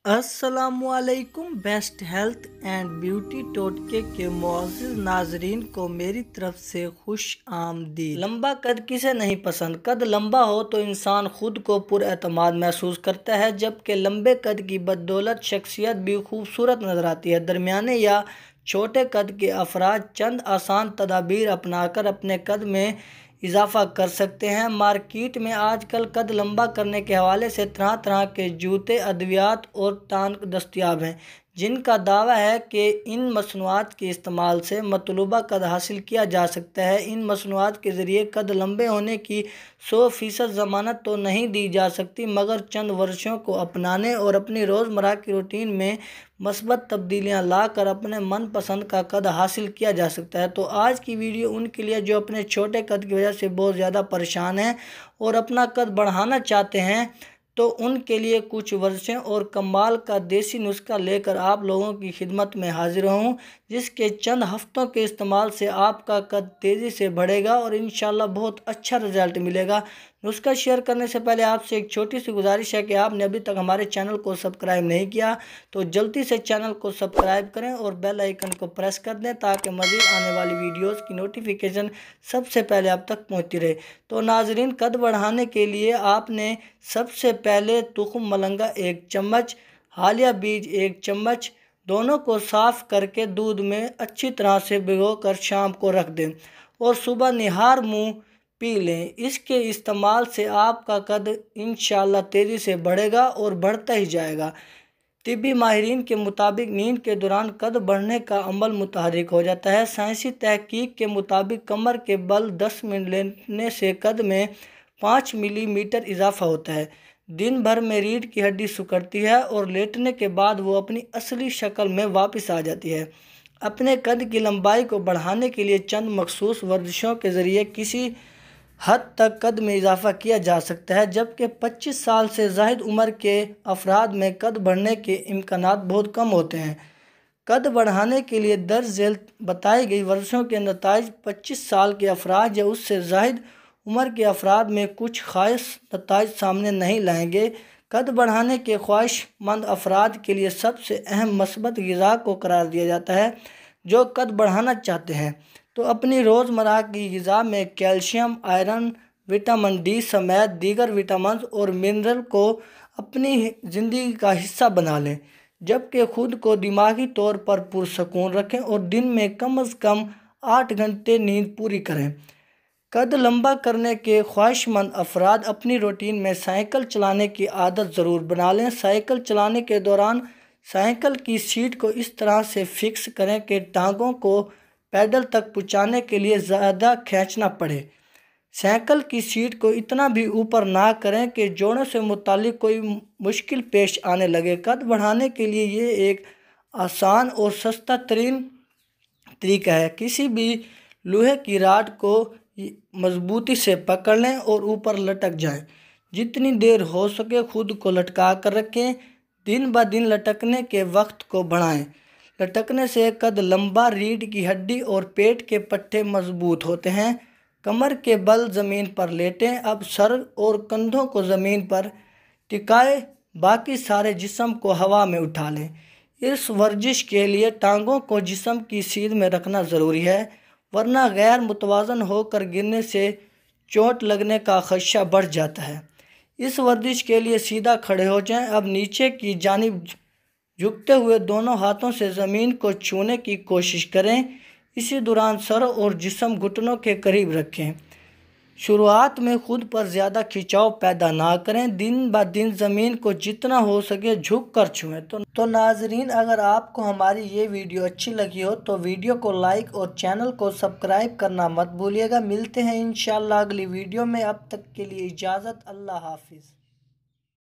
अस्सलामुअलैकुम। Best health and beauty टोटके के मुअज़्ज़िज़ नाजरीन को मेरी तरफ से खुश आमदीद। लंबा कद किसे नहीं पसंद। कद लंबा हो तो इंसान खुद को पुरएतमाद महसूस करता है, जबकि लंबे कद की बदौलत शख्सियत भी खूबसूरत नजर आती है। दरमियाने या छोटे कद के अफराद चंद आसान तदाबीर अपनाकर अपने कद में इजाफा कर सकते हैं। मार्केट में आजकल कद लंबा करने के हवाले से तरह तरह के जूते, अद्वियात और टॉनिक दस्तयाब हैं, जिनका दावा है कि इन मसनूआत के इस्तेमाल से मतलूबा कद हासिल किया जा सकता है। इन मसनूआत के ज़रिए कद लंबे होने की 100% ज़मानत तो नहीं दी जा सकती, मगर चंद वर्षों को अपनाने और अपनी रोज़मर्रा की रूटीन में मस्बत तब्दीलियाँ लाकर अपने मनपसंद का कद हासिल किया जा सकता है। तो आज की वीडियो उनके लिए जो अपने छोटे कद की वजह से बहुत ज़्यादा परेशान हैं और अपना कद बढ़ाना चाहते हैं, तो उनके लिए कुछ वर्षें और कमाल का देसी नुस्खा लेकर आप लोगों की खिदमत में हाजिर हूँ, जिसके चंद हफ्तों के इस्तेमाल से आपका कद तेज़ी से बढ़ेगा और इंशाल्लाह बहुत अच्छा रिजल्ट मिलेगा। नुस्खा शेयर करने से पहले आपसे एक छोटी सी गुजारिश है कि आपने अभी तक हमारे चैनल को सब्सक्राइब नहीं किया तो जल्दी से चैनल को सब्सक्राइब करें और बेल आइकन को प्रेस कर दें, ताकि मज़ीद आने वाली वीडियोस की नोटिफिकेशन सबसे पहले आप तक पहुंचती रहे। तो नाजरीन, कद बढ़ाने के लिए आपने सबसे पहले तुखम मलंगा 1 चम्मच, हालिया बीज 1 चम्मच, दोनों को साफ़ करके दूध में अच्छी तरह से भिगोकर शाम को रख दें और सुबह निहार मुँह पी लें। इसके इस्तेमाल से आपका कद इंशाल्लाह तेज़ी से बढ़ेगा और बढ़ता ही जाएगा। तिब्बी माहिरीन के मुताबिक नींद के दौरान कद बढ़ने का अमल मुतहर्रिक हो जाता है। साइंसी तहकीक के मुताबिक कमर के बल 10 मिनट लेटने से कद में 5 मिलीमीटर इजाफा होता है। दिन भर में रीढ़ की हड्डी सिकुड़ती है और लेटने के बाद वो अपनी असली शक्ल में वापस आ जाती है। अपने कद की लंबाई को बढ़ाने के लिए चंद मखसूस वर्जिशों के ज़रिए किसी हद तक कद में इजाफा किया जा सकता है, जबकि 25 साल से ज़ायद उम्र के अफराद में कद बढ़ने के इम्कानात बहुत कम होते हैं। कद बढ़ाने के लिए दर्ज झेल बताई गई वर्षों के नताइज 25 साल के अफराद या उससे ज़ायद उम्र के अफराद में कुछ खास नताइज सामने नहीं लाएंगे। कद बढ़ाने के ख्वाहिशमंद अफराद के लिए सबसे अहम मस्बत ग़िज़ा को करार दिया जाता है जो कद बढ़ाना चाहते हैं। तो अपनी रोज़मर्रा की ग़िज़ा में कैल्शियम, आयरन, विटामिन डी समेत दीगर विटामिन और मिनरल को अपनी ज़िंदगी का हिस्सा बना लें, जबकि खुद को दिमागी तौर पर पुरसकून रखें और दिन में कम से कम 8 घंटे नींद पूरी करें। कद लंबा करने के ख्वाहिशमंद अफराद अपनी रूटीन में साइकिल चलाने की आदत ज़रूर बना लें। साइकिल चलाने के दौरान साइकिल की सीट को इस तरह से फिक्स करें कि टांगों को पैडल तक पहुंचाने के लिए ज़्यादा खींचना पड़े। साइकिल की सीट को इतना भी ऊपर ना करें कि जोड़ों से मुतालिक कोई मुश्किल पेश आने लगे। कद बढ़ाने के लिए ये एक आसान और सस्ता तरीन तरीका है। किसी भी लोहे की राड को मजबूती से पकड़ लें और ऊपर लटक जाएं। जितनी देर हो सके खुद को लटका कर रखें। दिन ब दिन लटकने के वक्त को बढ़ाएं। लटकने से कद लंबा, रीढ़ की हड्डी और पेट के पट्टे मजबूत होते हैं। कमर के बल ज़मीन पर लेटें। अब सर और कंधों को ज़मीन पर टिकाए, बाकी सारे जिस्म को हवा में उठा लें। इस वर्जिश के लिए टांगों को जिस्म की सीध में रखना ज़रूरी है, वरना गैर मुतवाज़न होकर गिरने से चोट लगने का खदशा बढ़ जाता है। इस वर्जिश के लिए सीधा खड़े हो जाएं। अब नीचे की जानिब झुकते हुए दोनों हाथों से ज़मीन को छूने की कोशिश करें। इसी दौरान सर और जिस्म घुटनों के करीब रखें। शुरुआत में खुद पर ज़्यादा खिंचाव पैदा ना करें। दिन ब दिन ज़मीन को जितना हो सके झुक कर छुएं। तो नाजरीन, अगर आपको हमारी ये वीडियो अच्छी लगी हो तो वीडियो को लाइक और चैनल को सब्सक्राइब करना मत भूलिएगा। मिलते हैं इंशाल्लाह अगली वीडियो में। अब तक के लिए इजाज़त। अल्लाह हाफिज़।